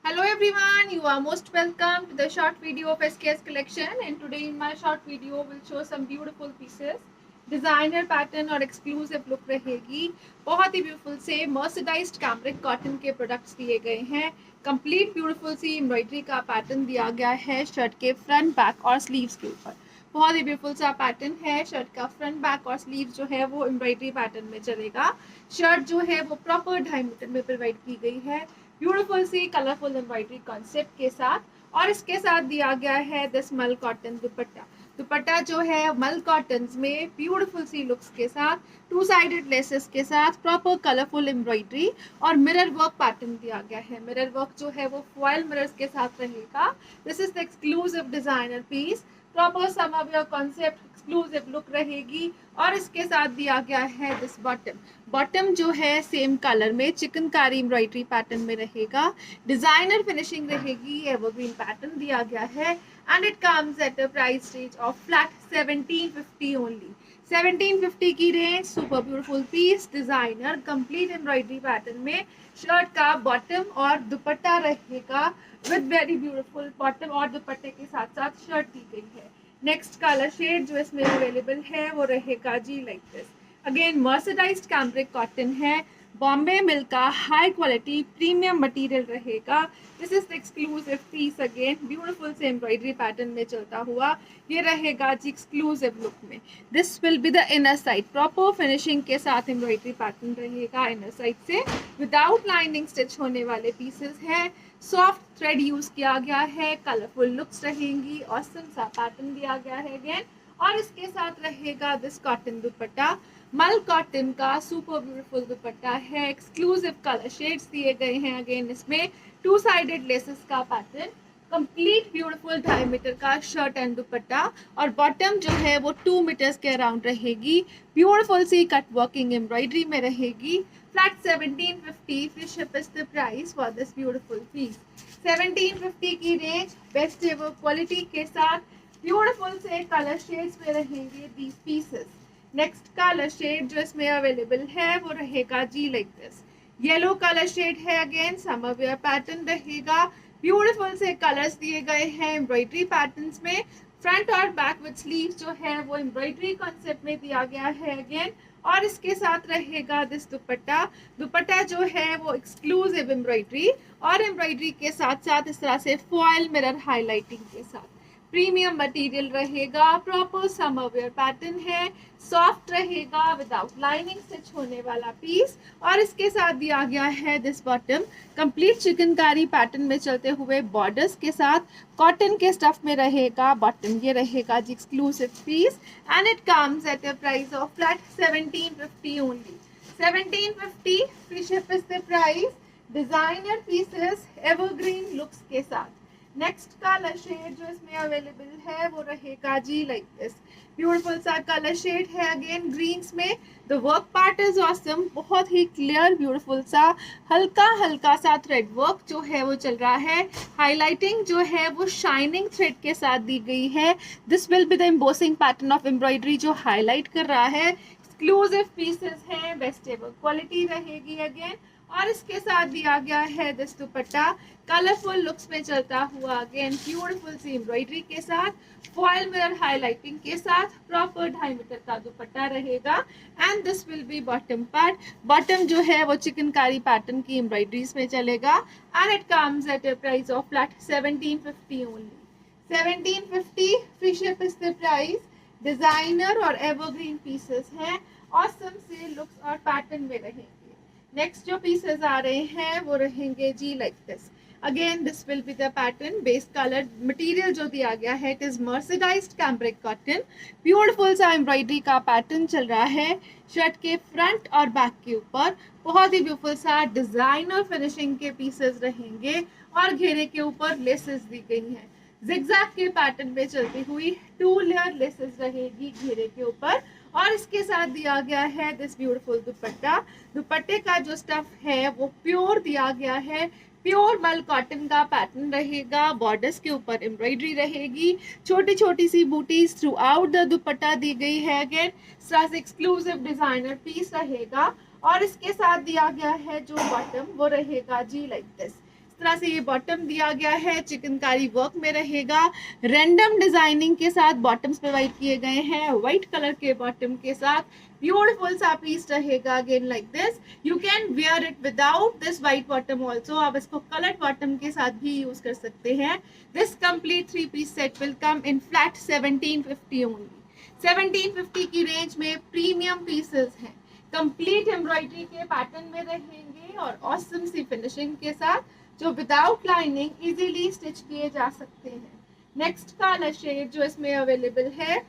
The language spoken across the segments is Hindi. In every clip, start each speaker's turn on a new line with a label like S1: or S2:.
S1: Hello everyone, you are most welcome to the short video of SKS collection, and today in my short video will show some beautiful pieces. Designer pattern और एक्सक्लूसिव लुक रहेगी। बहुत ही ब्यूटीफुल से मर्सराइज्ड कैमरिक कॉटन के प्रोडक्ट्स दिए गए हैं। कंप्लीट ब्यूटीफुल सी एम्ब्रॉयडरी का पैटर्न दिया गया है शर्ट के फ्रंट बैक और स्लीव्स के ऊपर। बहुत ही ब्यूटीफुल सा पैटर्न है। शर्ट का फ्रंट बैक और स्लीव जो है वो एम्ब्रॉयडरी पैटर्न में चलेगा। शर्ट जो है वो प्रॉपर 2.5 मीटर में प्रोवाइड की गई है ब्यूटीफुल सी कलरफुल एम्ब्रॉयडरी कॉन्सेप्ट के साथ, और इसके साथ दिया गया है दिस मल कॉटन दुपट्टा। दुपट्टा जो है मल कॉटन में ब्यूटीफुल सी लुक्स के साथ, टू साइडेड लेसेस के साथ, प्रॉपर कलरफुल एम्ब्रॉयडरी और मिरर वर्क पैटर्न दिया गया है। मिरर वर्क जो है वो फॉयल मिरर्स के साथ रहेगा। This is the exclusive designer piece. Proper summer wear concept exclusive look रहेगी, और इसके साथ दिया गया है दिस बॉटम। बॉटम जो है सेम कलर में चिकनकारी एम्ब्रॉयडरी पैटर्न में रहेगा। डिजाइनर फिनिशिंग रहेगी, एवरग्रीन पैटर्न दिया गया है, and it comes at a price range of flat 1750 only. 1750 की range. Super beautiful piece, designer complete embroidery pattern में। शर्ट का बॉटम और दुपट्टा रहेगा विद वेरी ब्यूटीफुल बॉटम और दुपट्टे के साथ साथ शर्ट दी गई है। नेक्स्ट कलर शेड जो इसमें अवेलेबल है वो रहेगा जी like this. Again mercerised cambric cotton है। बॉम्बे मिल का हाई क्वालिटी प्रीमियम मटेरियल रहेगा। This is the exclusive piece. Again beautiful से एम्ब्रॉयडरी पैटर्न में चलता हुआ ये रहेगा जी एक्सक्लूसिव लुक में। This will be the inner side. Proper finishing के साथ एम्ब्रॉयडरी पैटर्न रहेगा इनर साइड से। विदाउट लाइनिंग स्टिच होने वाले पीसेस हैं। सॉफ्ट थ्रेड यूज किया गया है। कलरफुल लुक्स रहेंगी। ऑसम सा पैटर्न दिया गया है अगेन, और इसके साथ रहेगा दिस कॉटन दुपट्टा। मल कॉटन का सुपर ब्यूटीफुल दुपट्टा है। एक्सक्लूसिव कलर शेड्स दिए गए हैं। अगेन इसमें टू साइडेड लेसेस का पैटर्न। कंप्लीट ब्यूटीफुल 2.5 मीटर का शर्ट एंड दुपट्टा, और बॉटम जो है वो 2 मीटर्स के अराउंड रहेगी। ब्यूटीफुल सी कट वर्किंग एम्ब्रॉयडरी में रहेगी। Flat 1750 free ship is the price for this beautiful piece. 1750 की रेंज, बेस्ट एवर क्वालिटी के साथ ब्यूटीफुल से कलर शेड्स में रहेंगे these pieces. Next colour shade जो इसमें अवेलेबल है वो रहेगा जी like this. Yellow colour shade है। अगेन समर वेयर पैटर्न रहेगा। ब्यूटीफुल से कलर्स दिए गए हैं एम्ब्रॉयडरी पैटर्न्स में। फ्रंट और बैक विद स्लीव जो है वो एम्ब्रॉयडरी कॉन्सेप्ट में दिया गया है अगेन, और इसके साथ रहेगा दिस दुपट्टा। दुपट्टा जो है वो एक्सक्लूसिव एम्ब्रॉयडरी, और एम्ब्रॉयडरी के साथ साथ इस तरह से फॉयल मिरर हाईलाइटिंग के साथ प्रीमियम मटेरियल रहेगा। प्रॉपर समर वेयर पैटर्न है। सॉफ्ट रहेगा विदाउट लाइनिंग स्टिच होने वाला पीस, और इसके साथ दिया गया है this bottom. Complete chikankari pattern में चलते हुए बॉर्डर्स के साथ कॉटन के स्टफ में रहेगा बॉटम। ये रहेगा जी exclusive piece, and it comes at a price of flat 1750 only. 1750 free ship is the price. Designer pieces evergreen looks के साथ। नेक्स्ट कलर शेड जो इसमें अवेलेबल है वो रहेगा जी लाइक दिस। ब्यूटीफुल सा कलर शेड है अगेन ग्रीन्स में। The work part is awesome. बहुत ही क्लियर ब्यूटीफुल सा हल्का हल्का सा थ्रेड वर्क जो है वो चल रहा है। हाईलाइटिंग जो है वो शाइनिंग थ्रेड के साथ दी गई है। This will be the embossing pattern of embroidery जो हाईलाइट कर रहा है। एक्सक्लूसिव पीसेस हैं, बेस्ट एवर क्वालिटी रहेगी अगेन, और इसके साथ दिया गया है दिस दुपट्टा। कलरफुल लुक्स में चलता हुआ अगेन ब्यूटीफुल सी एम्ब्रॉयडरी के साथ, फॉयल मिरर हाईलाइटिंग के साथ, प्रॉपर 2.5 मीटर का दुपट्टा रहेगा, and this will B bottom part. Bottom जो है वो चिकनकारी पैटर्न की एम्ब्रॉयडरीज में चलेगा, and it comes at a price of flat 1750 only. 1750 free ship is the price. Designer और एवरग्रीन पीसेस हैं। ऑसम से लुक्स और पैटर्न में रहेंगे। नेक्स्ट जो पीसेस आ रहे हैं वो रहेंगे जी like this. Again this will be the pattern. Base colour material जो दिया गया है it is mercerised cambric cotton. Beautiful सा एम्ब्रॉयडरी का पैटर्न चल रहा है शर्ट के फ्रंट और बैक के ऊपर। बहुत ही ब्यूटीफुल सा डिजाइनर फिनिशिंग के पीसेस रहेंगे, और घेरे के ऊपर लेसेस दी गई हैं। जिगजैग के पैटर्न में चलती हुई 2 लेयर लेसेस रहेगी घेरे के ऊपर, और इसके साथ दिया गया है दिस ब्यूटीफुल दुपट्टा। दुपट्टे का जो स्टफ है वो प्योर दिया गया है। प्योर मल कॉटन का पैटर्न रहेगा। बॉर्डर्स के ऊपर एम्ब्रॉयडरी रहेगी। छोटी छोटी सी बूटीज थ्रू आउट द दुपट्टा दी गई है। अगेन एक्सक्लूसिव डिजाइनर पीस रहेगा, और इसके साथ दिया गया है जो बॉटम वो रहेगा जी लाइक दिस। तरह से ये बॉटम दिया गया है, चिकनकारी वर्क में रहेगा, रैंडम डिजाइनिंग के साथ बॉटम्स प्रोवाइड किए गए हैं, व्हाइट कलर के बॉटम के साथ ब्यूटीफुल सा पीस रहेगा again like this. You can wear it without this white bottom also. आप इसको कलर्ड बॉटम के साथ भी यूज कर सकते हैं. This complete 3-piece set will come in flat 1750 only. 1750 की रेंज में प्रीमियम पीसेस हैं, कंप्लीट एम्ब्रॉयडरी के पैटर्न में रहेंगे और ऑसम सी फिनिशिंग के साथ जो विदाउट लाइनिंग इजीली स्टिच किए जा सकते हैं. नेक्स्ट कलर शेड जो इसमें अवेलेबल है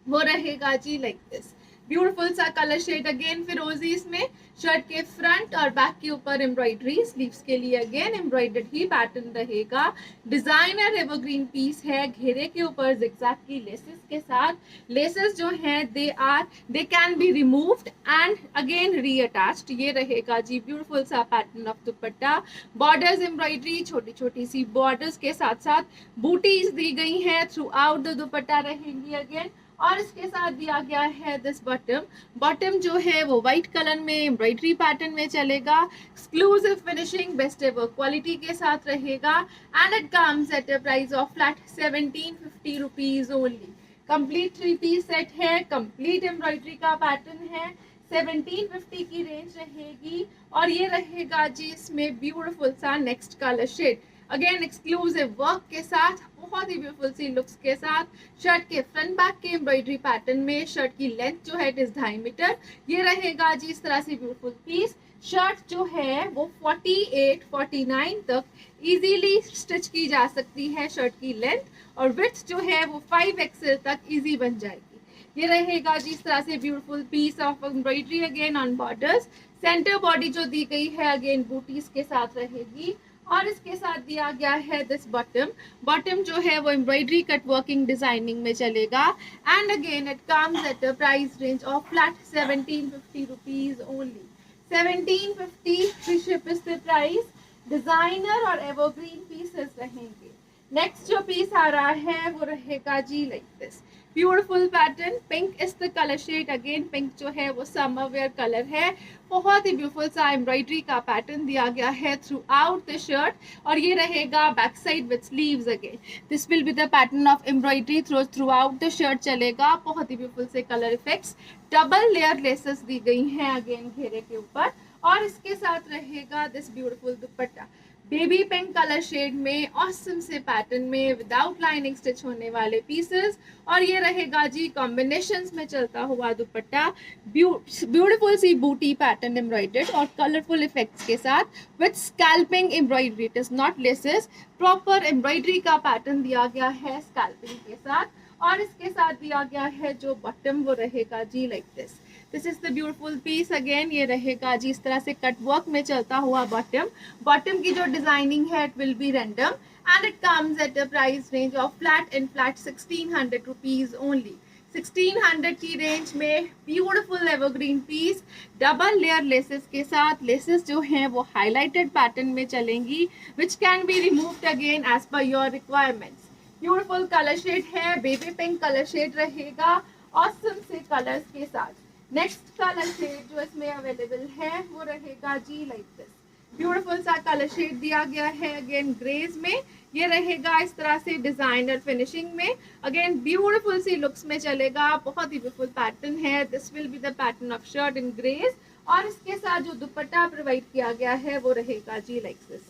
S1: वो रहेगा जी लाइक दिस. ब्यूटीफुल सा कलर शेड अगेन फिरोजी. इसमें शर्ट के फ्रंट और बैक के ऊपर एम्ब्रॉयडरी, स्लीव्स के लिए अगेन एम्ब्रॉयडर्ड ही पैटर्न रहेगा. डिजाइनर एवरग्रीन पीस है, घेरे के ऊपर जिगजैग की लेसेस के साथ. लेसेस जो हैं they can be removed and again reattached. ये रहेगा जी ब्यूटीफुल सा pattern of dupatta. Borders embroidery, छोटी छोटी सी बॉर्डर्स के साथ साथ बूटीज दी गई हैं थ्रू आउट द दुपट्टा रहेंगी अगेन. और इसके साथ दिया गया है दिस बॉटम जो है वो व्हाइट कलर में एम्ब्रॉयडरी पैटर्न में चलेगा. Exclusive finishing, best ever quality के साथ रहेगा and it comes at a price of flat 1750 rupees only. Complete 3-piece set है, कंप्लीट एम्ब्रॉयडरी का पैटर्न है, 1750 की रेंज रहेगी. और ये रहेगा जी इसमें ब्यूटीफुल सा next colour shade again exclusive work के साथ, बहुत ही ब्यूटीफुल सी लुक्स के साथ. शर्ट के फ्रंट बैक के एम्ब्रॉयडरी पैटर्न में. शर्ट की लेंथ जो है इट इज 2.5 मीटर. ये रहेगा जी इस तरह से ब्यूटीफुल पीस. शर्ट जो है वो 48-49 तक इजीली स्टिच की जा सकती है शर्ट की लेंथ, और विड्थ जो है वो 5XL तक इजी बन जाएगी. ये रहेगा जी इस तरह से beautiful piece of embroidery again on borders. Centre body जो दी गई है अगेन बूटीज के साथ रहेगी. और इसके साथ दिया गया है दिस बॉटम जो है वो एम्ब्रॉयडरी कट वर्किंग डिजाइनिंग में चलेगा. And again it comes at a price range of flat 1750 rupees only. 1750 free ship is the price. Designer और एवरग्रीन पीसेस रहेंगे. नेक्स्ट जो पीस आ रहा है वो रहेगा जी like this. Beautiful pattern, pink is the colour shade. Again pink जो है वो समर वेयर कलर है. बहुत ही ब्यूटीफुल सा एम्ब्रॉयडरी का पैटर्न दिया गया है थ्रू आउट द शर्ट. और ये रहेगा back side with sleeves again. This will be the pattern of embroidery throughout the shirt चलेगा. बहुत ही ब्यूटीफुल से colour effects, double layer laces दी गई हैं अगेन घेरे के ऊपर. और इसके साथ रहेगा this beautiful dupatta baby pink colour shade में, ऑसम से पैटर्न में, विदाउट लाइनिंग स्टिच होने वाले पीसेस. और ये रहेगा जी कॉम्बिनेशंस में चलता हुआ दुपट्टा. ब्यूटीफुल सी बूटी पैटर्न एम्ब्रॉयडर्ड और कलरफुल इफेक्ट्स के साथ with scalping embroidery. It is not laces, proper embroidery का पैटर्न दिया गया है स्कैल्पिंग के साथ. और इसके साथ दिया गया है जो बॉटम वो रहेगा जी like this. This is the beautiful piece again. ये रहेगा जी इस तरह से कट वर्क में चलता हुआ बॉटम की जो डिजाइनिंग है it will be random and it comes at a price range of flat 1600 rupees only. 1600 की रेंज में beautiful evergreen piece, double layer laces के साथ. लेसेस जो हैं वो हाईलाइटेड पैटर्न में चलेंगी which can be removed again as per your requirements. Beautiful colour shade है, बेबी पिंक कलर शेड रहेगा ऑसम से कलर्स के साथ. नेक्स्ट कलर शेड जो इसमें अवेलेबल है वो रहेगा जी लाइक दिस. ब्यूटीफुल सा कलर शेड दिया गया है अगेन ग्रेज में. ये रहेगा इस तरह से डिजाइनर फिनिशिंग में. अगेन ब्यूटीफुल सी लुक्स में चलेगा. बहुत ही ब्यूटीफुल पैटर्न है. This will be the pattern of shirt in greys. और इसके साथ जो दुपट्टा प्रोवाइड किया गया है वो रहेगा जी लाइक दिस.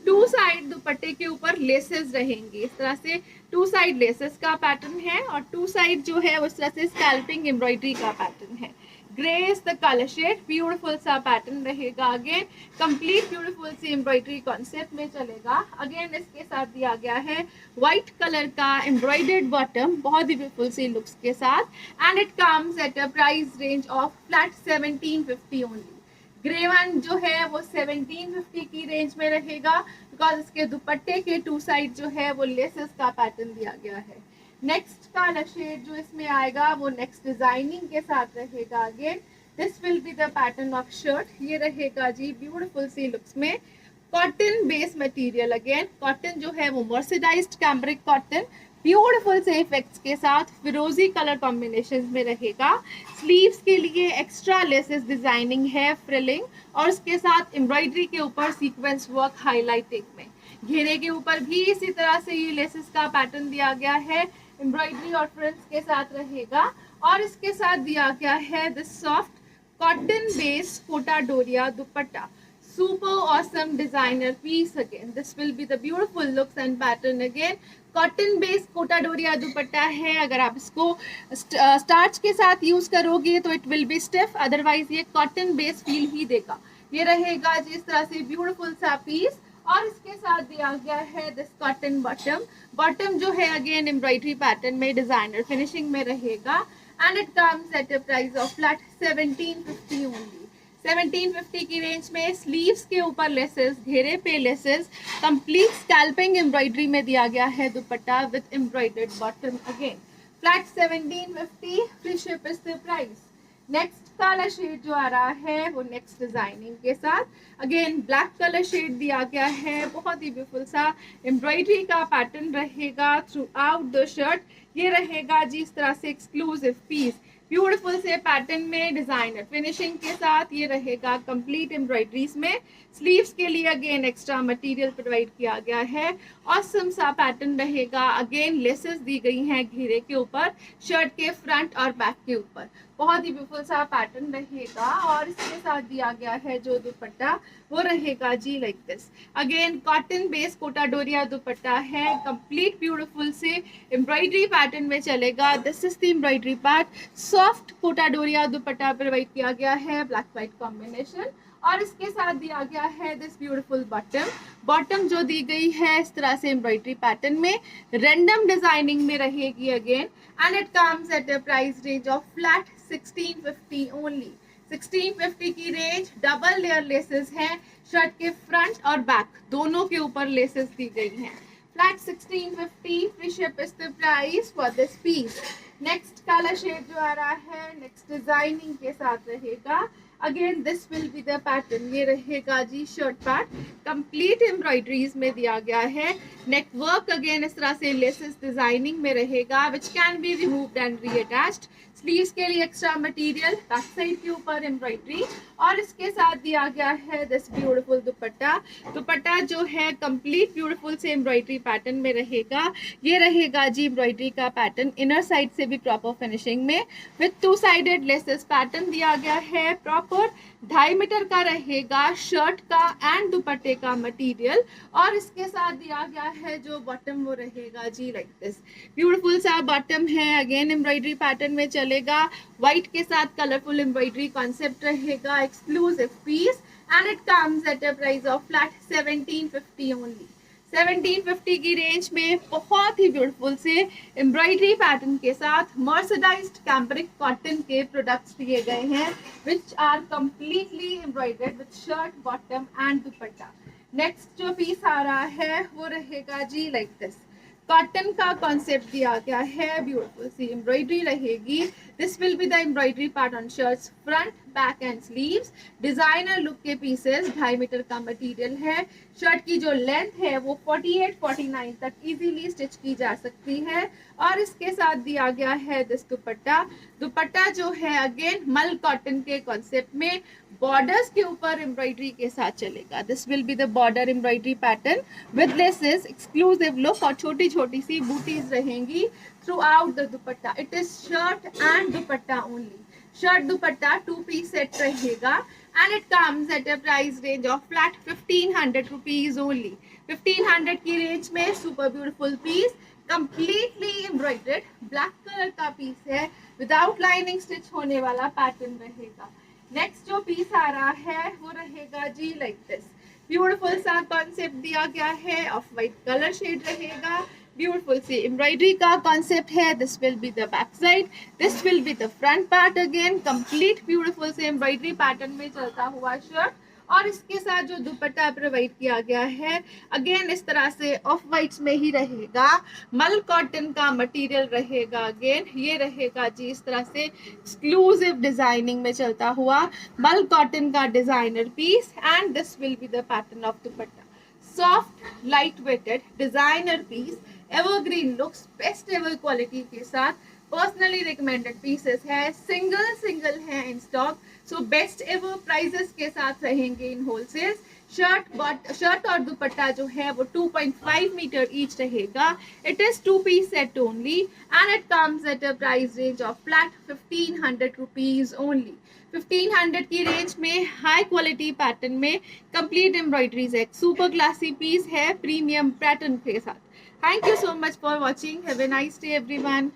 S1: 2 साइड दुपट्टे के ऊपर लेसेस रहेंगी. इस तरह से 2 साइड लेसेस का पैटर्न है और 2 साइड जो है उस तरह से स्कैल्पिंग एम्ब्रॉयडरी का पैटर्न है. Grey is the colour shade. Beautiful सा पैटर्न रहेगा अगेन. कंप्लीट ब्यूटीफुल सी एम्ब्रॉयडरी कॉन्सेप्ट में चलेगा. अगेन इसके साथ दिया गया है व्हाइट कलर का एम्ब्रॉयडर्ड बॉटम, बहुत ही ब्यूटीफुल सी लुक्स के साथ. And it comes at a price range of flat 1750 only. Grey one जो है वो 1750 की रेंज में रहेगा बिकॉज इसके दुपट्टे के 2 साइड जो है वो लेसेस का पैटर्न दिया गया है. नेक्स्ट कलर शेड जो इसमें आएगा वो नेक्स्ट डिजाइनिंग के साथ रहेगा again. This will be the pattern of shirt. ये रहेगा जी ब्यूटीफुल सी लुक्स में. Cotton base material again. Cotton जो है वो मर्सिडाइज्ड कैम्ब्रिक कॉटन, ब्यूटीफुल से इफेक्ट्स के साथ फिरोजी कलर कॉम्बिनेशन में रहेगा। स्लीव्स के लिए एक्स्ट्रा लेसेस डिजाइनिंग है, फ्रिलिंग, और उसके साथ एम्ब्रॉयडरी के ऊपर सीक्वेंस वर्क हाईलाइटिंग में। घेरे के ऊपर भी इसी तरह से ये लेसेस का पैटर्न दिया गया है, एम्ब्रॉयडरी और फ्रिल्स के साथ रहेगा। और इसके साथ दिया गया है this soft cotton based Kota Doria dupatta, super awesome designer piece again. This will be the beautiful looks and pattern again. Cotton based Kota Doria dupatta है। अगर आप इसको स्टार्च के साथ यूज करोगे तो it will B stiff, otherwise ये कॉटन बेस्ड फील ही देगा। ये रहेगा जिस तरह से ब्यूटीफुल सा पीस। और इसके साथ दिया गया है दिस कॉटन बॉटम। बॉटम जो है अगेन एम्ब्रॉयडरी पैटर्न में डिजाइनर फिनिशिंग में रहेगा and it comes at a price of flat 1750 only. 1750 की रेंज में स्लीव्स के ऊपर लेसेस, घेरे पे लेसेस, कंप्लीट स्कैल्पिंग एम्ब्रॉयडरी में दिया गया है dupatta with embroidered bottom again. Flat 1750, free ship is the price. Next colour shade जो आ रहा है वो नेक्स्ट डिजाइनिंग के साथ अगेन ब्लैक कलर शेड दिया गया है। बहुत ही ब्यूटीफुल सा एम्ब्रॉयडरी का पैटर्न रहेगा थ्रू आउट द शर्ट। ये रहेगा जी इस तरह से एक्सक्लूसिव पीस, ब्यूटीफुल से पैटर्न में डिजाइनर फिनिशिंग के साथ। ये रहेगा कंप्लीट एम्ब्रॉयडरीज में। स्लीव्स के लिए अगेन एक्स्ट्रा मटेरियल प्रोवाइड किया गया है। ऑसम सा पैटर्न रहेगा। अगेन लेसेस दी गई हैं घेरे के ऊपर, शर्ट के फ्रंट और बैक के ऊपर। बहुत ही ब्यूटीफुल सा पैटर्न रहेगा। और इसके साथ दिया गया है जो दुपट्टा वो रहेगा जी like this. Again cotton based Kota Doria dupatta है, कंप्लीट ब्यूटीफुल से एम्ब्रॉयडरी पैटर्न में चलेगा। This is the embroidery part. Soft Kota Doria dupatta provide किया गया है, ब्लैक व्हाइट कॉम्बिनेशन। और इसके साथ दिया गया है दिस ब्यूटीफुल बॉटम। बॉटम जो दी गई है इस तरह से एम्ब्रॉयडरी पैटर्न में, रैंडम डिजाइनिंग में रहेगी again. And it comes at a price range of flat 1650 only. 1650 की रेंज। डबल लेयर लेसेस हैं, शर्ट के फ्रंट और बैक दोनों के ऊपर लेसेस दी गई हैं। Flat 1650, free ship is the price for this piece. Next colour shade जो आ रहा है नेक्स्ट डिजाइनिंग के साथ रहेगा। Again this will be the pattern. ये रहेगा जी शर्ट पार्ट, कंप्लीट एम्ब्रॉयडरीज में दिया गया है। नेक वर्क अगेन इस तरह से लेसेस डिजाइनिंग में रहेगा which can be removed and reattached. Sleeves के लिए एक्स्ट्रा मटेरियल, बैक साइड के ऊपर एम्ब्रॉयडरी। और इसके साथ दिया गया है दिस ब्यूटीफुल दुपट्टा। दुपट्टा जो है कंप्लीट ब्यूटीफुल से एम्ब्रॉयडरी पैटर्न में रहेगा। ये रहेगा जी एम्ब्रॉयडरी का पैटर्न, इनर साइड से भी प्रॉपर फिनिशिंग में with two sided laces pattern दिया गया है। प्रॉपर 2.5 मीटर का रहेगा शर्ट का एंड दुपट्टे का मटेरियल। और इसके साथ दिया गया है जो बॉटम वो रहेगा जी लाइक दिस। ब्यूटीफुल सा बॉटम है, अगेन एम्ब्रॉयडरी पैटर्न में चलेगा। व्हाइट के साथ कलरफुल एम्ब्रॉयडरी कॉन्सेप्ट रहेगा, exclusive piece. And it comes at a price of flat 1750 only. 1750 की रेंज में बहुत ही ब्यूटीफुल से एम्ब्रॉयडरी पैटर्न के साथ मर्सराइज्ड कैम्ब्रिक कॉटन के प्रोडक्ट्स दिए गए हैं which are completely embroidered with shirt, bottom and dupatta. Next जो पीस आ रहा है वो रहेगा जी लाइक दिस। कॉटन का कॉन्सेप्ट दिया गया है, ब्यूटीफुल सी एम्ब्रॉयडरी रहेगी। This will be the embroidery part on shirts front, back and sleeves. Designer look के पीसेस, 2.5 मीटर का मटेरियल है। शर्ट की जो लेंथ है वो 48-49 तक इजीली स्टिच की जा सकती है। और इसके साथ दिया गया है दिस दुपट्टा। दुपट्टा जो है अगेन मल कॉटन के कॉन्सेप्ट में बॉर्डर्स के ऊपर एम्ब्रॉयडरी के साथ चलेगा। This will be the border embroidery pattern with laces, exclusive look, और छोटी छोटी सी बूटीज रहेंगी throughout the dupatta. It is shirt and dupatta only. Shirt dupatta 2 piece set रहेगा। And it comes at a price range of flat 1500 rupees only. 1500 की रेंज में super beautiful piece, completely embroidered black colour का पीस है, विदाउट लाइनिंग स्टिच होने वाला पैटर्न रहेगा। नेक्स्ट जो पीस आ रहा है वो रहेगा जी लाइक दिस। ब्यूटीफुल सा कॉन्सेप्ट दिया गया है, ऑफ वाइट कलर शेड रहेगा। ब्यूटीफुल सी एम्ब्रॉयडरी का कॉन्सेप्ट है। This will be the back side, this will be the front part. Again complete beautiful से एम्ब्रॉयडरी पैटर्न में चलता हुआ शर्ट। और इसके साथ जो दुपट्टा प्रोवाइड किया गया है अगेन इस तरह से ऑफ वाइट्स में ही रहेगा। मल कॉटन का मटेरियल रहेगा। अगेन ये रहेगा जी इस तरह से एक्सक्लूसिव डिजाइनिंग में चलता हुआ मल कॉटन का designer piece. And this will be the pattern of dupatta. Soft light weighted designer piece, evergreen looks, best ever quality के साथ पर्सनली रिकमेंडेड पीसेस है, सिंगल है in stock. So best ever prices के साथ रहेंगे इन होलसेल। शर्ट और दुपट्टा जो है वो 2.5 मीटर ईच रहेगा। It is 2 piece set only and it comes at a price range of flat 1500 rupees only. 1500 की रेंज में हाई क्वालिटी पैटर्न में कंप्लीट एम्ब्रॉयडरीज है, सुपर क्लासी पीस है प्रीमियम पैटर्न के साथ। Thank you so much for watching. Have a nice day everyone.